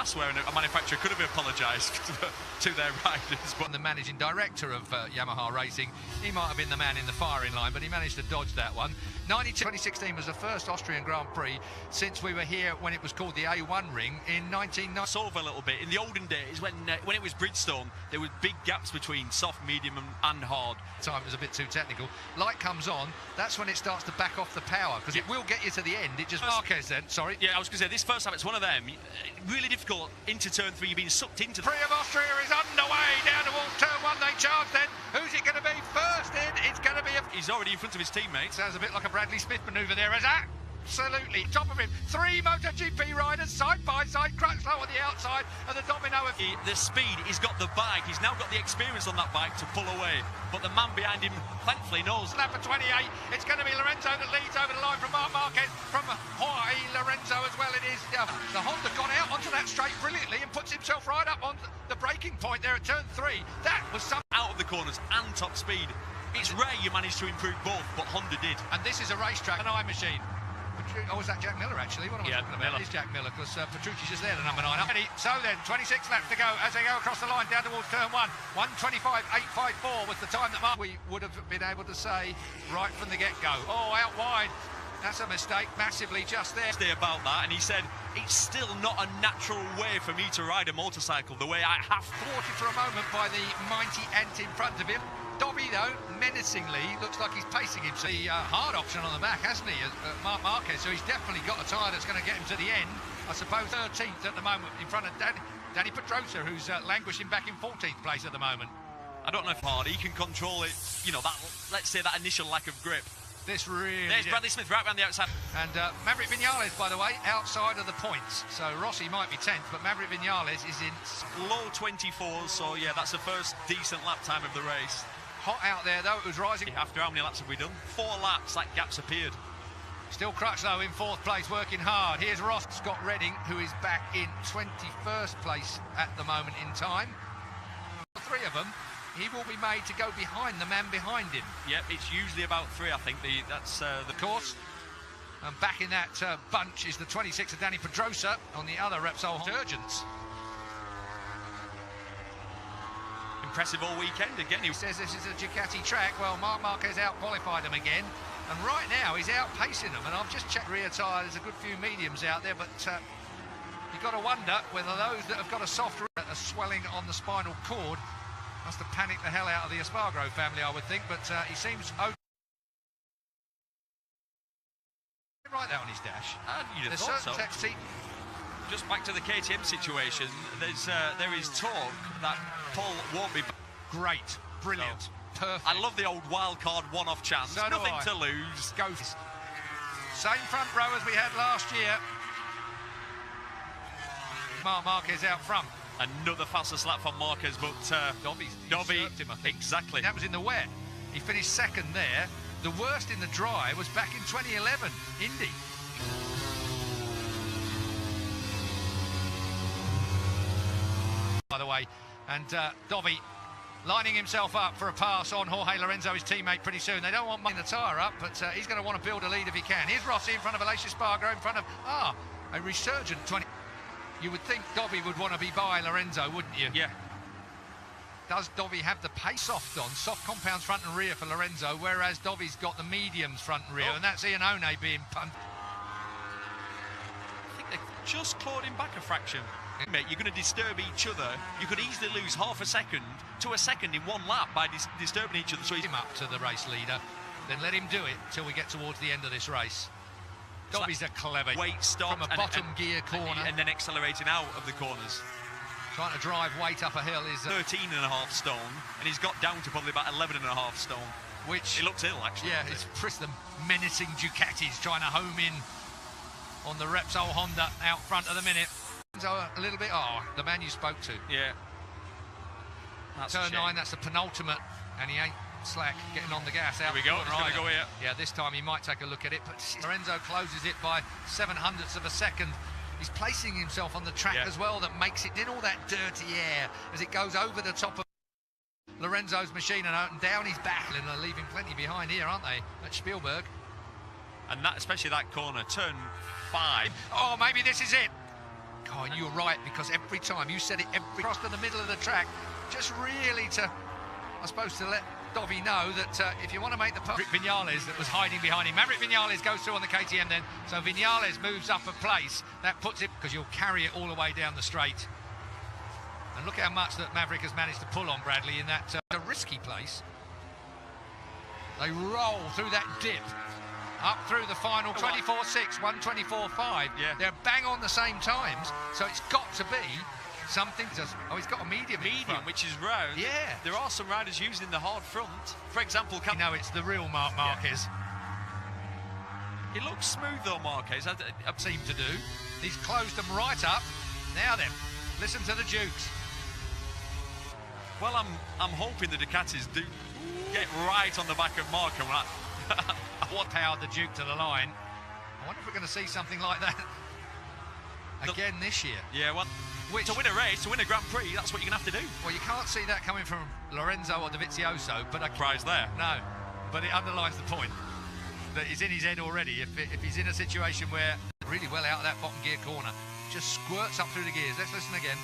past where a manufacturer could have apologised to their riders. But the managing director of Yamaha Racing, he might have been the man in the firing line, but he managed to dodge that one. 2016 was the first Austrian Grand Prix since we were here when it was called the A1 ring in 1990. Solve a little bit. In the olden days, when it was Bridgestone, there were big gaps between soft, medium and hard. Time was a bit too technical. Light comes on, that's when it starts to back off the power, because it will get you to the end. It just Marquez then, sorry. Yeah, I was going to say, this first time, it's one of them. Really difficult into turn 3, you're being sucked into. Prix of Austria is underway, down towards turn 1, they charge then. Who's it going to be first in? It's going to be He's already in front of his teammates. Sounds a bit like a Bradley Smith manoeuvre there, is that? Absolutely, top of him. 3 MotoGP riders side by side, Crutchlow on the outside, and the domino of the speed. He's got the bike. He's now got the experience on that bike to pull away. But the man behind him, thankfully, knows. Lap for 28. It's going to be Lorenzo that leads over the line from Marc Marquez, from Jorge Lorenzo as well. It is the Honda got out onto that straight brilliantly and puts himself right up on the braking point there at turn 3. That was some out of the corners and top speed. It's rare you manage to improve both, but Honda did. And this is a racetrack, an eye machine. Oh, is that Jack Miller, actually? What am I talking about? It's Jack Miller, because Petrucci's just there, the number 9. So then, 26 laps to go as they go across the line down towards turn 1. 1:25.854 was the time that we would have been able to say right from the get-go. Oh, out wide. That's a mistake, massively just there. About that, and he said, it's still not a natural way for me to ride a motorcycle the way I have. Thwarted for a moment by the mighty ant in front of him. Dobby, though, menacingly, looks like he's pacing him. So the hard option on the back, hasn't he, Marc Marquez? So he's definitely got a tyre that's going to get him to the end. I suppose 13th at the moment in front of Danny Pedrosa, who's languishing back in 14th place at the moment. I don't know if hard, he can control it, you know, that, let's say that initial lack of grip. This really... There's Bradley Smith right around the outside. And Maverick Vinales, by the way, outside of the points. So Rossi might be 10th, but Maverick Vinales is in... Low 24s, so yeah, that's the first decent lap time of the race. Hot out there, though, it was rising. After how many laps have we done? 4 laps, that gap's appeared. Still Crutchlow in 4th place, working hard. Here's Ross Scott Redding, who is back in 21st place at the moment in time. The 3 of them, he will be made to go behind the man behind him. Yep, it's usually about 3, I think. That's the course. And back in that bunch is the 26 of Danny Pedrosa on the other Repsol Surgeons. Impressive all weekend again. He says this is a Ducati track. Well, Marc Marquez out-qualified them again, and right now he's outpacing them. And I've just checked rear tyre. There's a good few mediums out there, but you've got to wonder whether those that have got a soft a swelling on the spinal cord must have panicked the hell out of the Espargaro family, I would think. But he seems okay. Right there on his dash. You'd have thought so. Just back to the KTM situation, there is talk that Paul won't be great, brilliant, perfect. I love the old wild card one-off chance. So nothing to lose. Go. Same front row as we had last year. Marc Marquez out front. Another fastest lap for Marquez, but Dobby him, exactly. That was in the wet. He finished 2nd there. The worst in the dry was back in 2011, Indy. By the way, and Dobby lining himself up for a pass on Jorge Lorenzo, his teammate, pretty soon. They don't want the tyre up, but he's going to want to build a lead if he can. Here's Rossi in front of Aleix Espargaro, in front of, a resurgent 20. You would think Dobby would want to be by Lorenzo, wouldn't you? Yeah. Does Dobby have the pace soft compounds front and rear for Lorenzo, whereas Dobby's got the mediums front and rear, and that's Iannone being punted. I think they just clawed him back a fraction. Mate, you're going to disturb each other. You could easily lose half a second to a second in one lap by disturbing each other. So he's him up to the race leader, then let him do it till we get towards the end of this race. Dobby's a clever weight stop from a bottom gear corner and then accelerating out of the corners. Trying to drive weight up a hill is 13.5 stone, and he's got down to probably about 11.5 stone. Which it looks ill, actually. Yeah, it's the menacing Ducatis trying to home in on the Repsol Honda out front at the minute. So a little bit, the man you spoke to. Yeah. That's Turn 9, that's the penultimate, and he ain't slack getting on the gas out. Here we go, he's going to go here. Yeah, this time he might take a look at it, but Lorenzo closes it by 0.07 of a second. He's placing himself on the track as well, that makes it in all that dirty air as it goes over the top of Lorenzo's machine and down his back, and they're leaving plenty behind here, aren't they, at Spielberg? And that, especially that corner, turn 5. Oh, maybe this is it. Oh, and you're right, because every time you said it, across to the middle of the track, just really to, I suppose, to let Dovi know that if you want to make the Maverick Vinales that was hiding behind him. Maverick Vinales goes through on the KTM then, so Vinales moves up a place. That puts it, because you'll carry it all the way down the straight. And look how much that Maverick has managed to pull on Bradley in that a risky place. They roll through that dip, up through the final 24.6, 124.5. Yeah. They're bang on the same times, so it's got to be something. Oh, he's got a medium. Medium, which is round. Yeah. There are some riders using the hard front. For example, You know, it's the real Marc Marquez. He looks smooth though, Marquez. I Seem to do. He's closed them right up. Now then, listen to the Dukes. Well, I'm hoping the Ducatis do get right on the back of Marco. What powered the Duke to the line? I wonder if we're going to see something like that again this year. Yeah, well, to win a race, to win a Grand Prix, that's what you're going to have to do. Well, you can't see that coming from Lorenzo or Dovizioso, but Prize there. No, but it underlines the point that he's in his head already. If he's in a situation where really well out of that bottom gear corner, just squirts up through the gears. Let's listen again.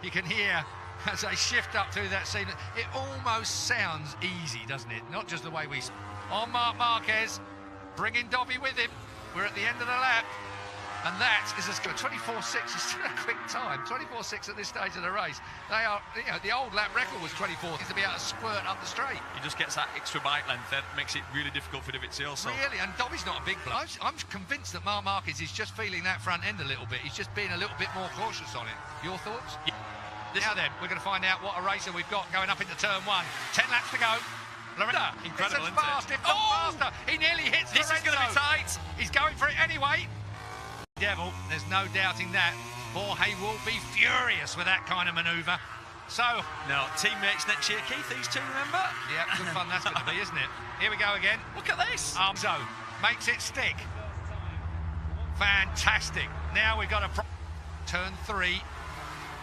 You can hear as they shift up through that scene. It almost sounds easy, doesn't it? Not just the way we... On Marc Marquez, bringing Dovi with him. We're at the end of the lap. And that is as good. 24.6 is still a quick time. 24.6 at this stage of the race. They are, you know, the old lap record was 24. To be able to squirt up the straight. He just gets that extra bike length that makes it really difficult for Dovizioso. Really, and Dovi's not a big bloke. I'm convinced that Marc Marquez is just feeling that front end a little bit. He's just being a little bit more cautious on it. Your thoughts? Yeah. Now then, we're going to find out what a racer we've got going up into turn one. 10 laps to go. Lorenzo, incredible, it's fast, if not faster. He nearly hits This Lorenzo. is going to be tight. He's going for it anyway. Devil, there's no doubting that. Jorge will be furious with that kind of manoeuvre. So, no, teammates next year, Keith, these two, remember? yeah, good fun that's going to be, isn't it? Here we go again. Look at this. Armzo makes it stick. Fantastic. Now we've got a turn 3.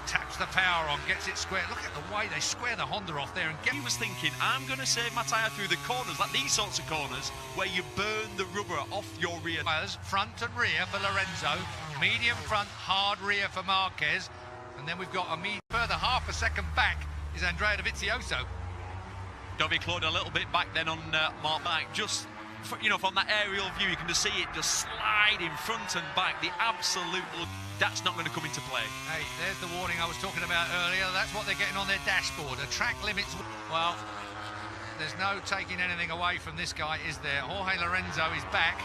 Taps the power on, gets it square. Look at the way they square the Honda off there. And He was thinking, I'm going to save my tyre through the corners, like these sorts of corners, where you burn the rubber off your rear. Front and rear for Lorenzo. Medium front, hard rear for Marquez. And then we've got a further half a second back is Andrea Dovizioso. Dovi clawed a little bit back then on Marc Marquez. Just, you know, from that aerial view, you can just see it just slide in front and back. The absolute... That's not going to come into play. Hey, there's the warning I was talking about earlier. That's what they're getting on their dashboard. The track limits. Well, there's no taking anything away from this guy, is there? Jorge Lorenzo is back.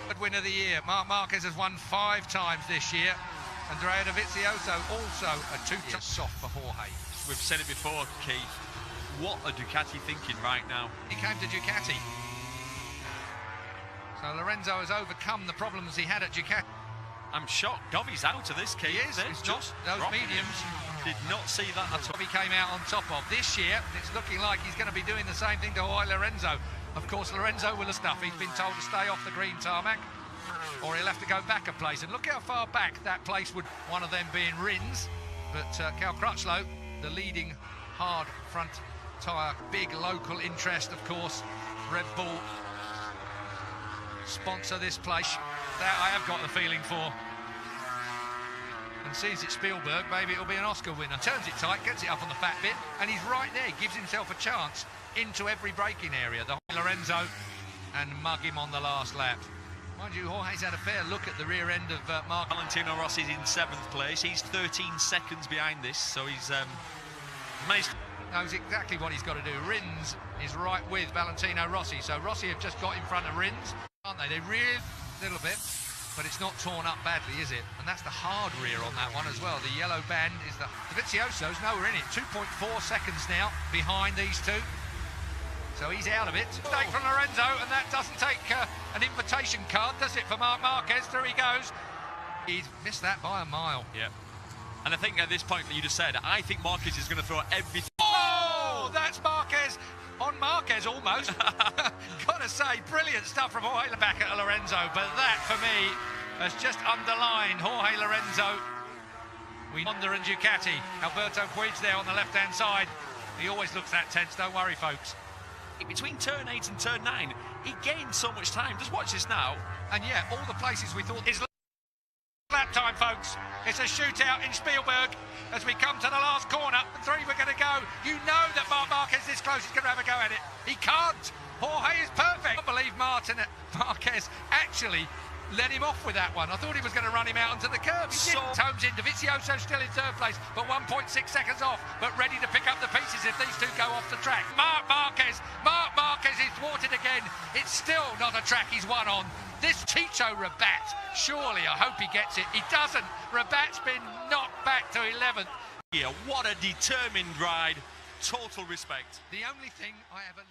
Third win of the year. Marc Marquez has won 5 times this year. Andrea Dovizioso also a 2-time soft for Jorge. We've said it before, Keith. What are Ducati thinking right now? He came to Ducati. So Lorenzo has overcome the problems he had at Ducati. I'm shocked. Dovi's out of this, Keith. He is. It's just those mediums. Did not see that at all. He came out on top of. This year, it's looking like he's going to be doing the same thing to Jorge Lorenzo. Of course, Lorenzo will have stuff. He's been told to stay off the green tarmac, or he'll have to go back a place. And look how far back that place would, one of them being Rins. But Cal Crutchlow, the leading hard front tyre, big local interest, of course. Red Bull sponsor this place. That I have got the feeling for. And since it's Spielberg, maybe it'll be an Oscar winner. Turns it tight, gets it up on the fat bit, and he's right there. Gives himself a chance into every braking area. The Lorenzo, and mug him on the last lap. Mind you, Jorge's had a fair look at the rear end of Mark. Valentino Rossi's in 7th place. He's 13 seconds behind this, so he's managed. Knows exactly what he's got to do. Rins is right with Valentino Rossi, so Rossi have just got in front of Rins, aren't they? They rear a little bit, but it's not torn up badly, is it? And that's the hard rear on that one as well. The yellow band is the... Dovizioso's nowhere in it. 2.4 seconds now behind these two. So he's out of it. Mistake from Lorenzo, and that doesn't take an invitation card, does it, for Marc Marquez? Through he goes. He's missed that by a mile. Yeah. And I think at this point that you just said, I think Marquez is going to throw everything. Oh, that's Marquez. On Marquez, almost. Gotta say, brilliant stuff from Jorge back at Lorenzo, but that, for me, has just underlined Jorge Lorenzo. Honda and Ducati. Alberto Puig there on the left-hand side. He always looks that tense, don't worry, folks. Between turn 8 and turn 9, he gained so much time. Just watch this now. And yeah, all the places we thought... Lap time, folks. It's a shootout in Spielberg as we come to the last corner. 3 we're going to go. You know that Marc Marquez this close is going to have a go at it. He can't. Jorge is perfect. I believe Marquez actually let him off with that one. I thought he was going to run him out onto the curb. He didn't. Tomes in. Dovizioso still in third place, but 1.6 seconds off, but ready to pick up the pieces if these two go off the track. Marc Marquez is thwarted again. It's still not a track he's won on. This Tito Rabat, surely, I hope he gets it. He doesn't. Rabat's been knocked back to 11th. Yeah, what a determined ride. Total respect. The only thing I have a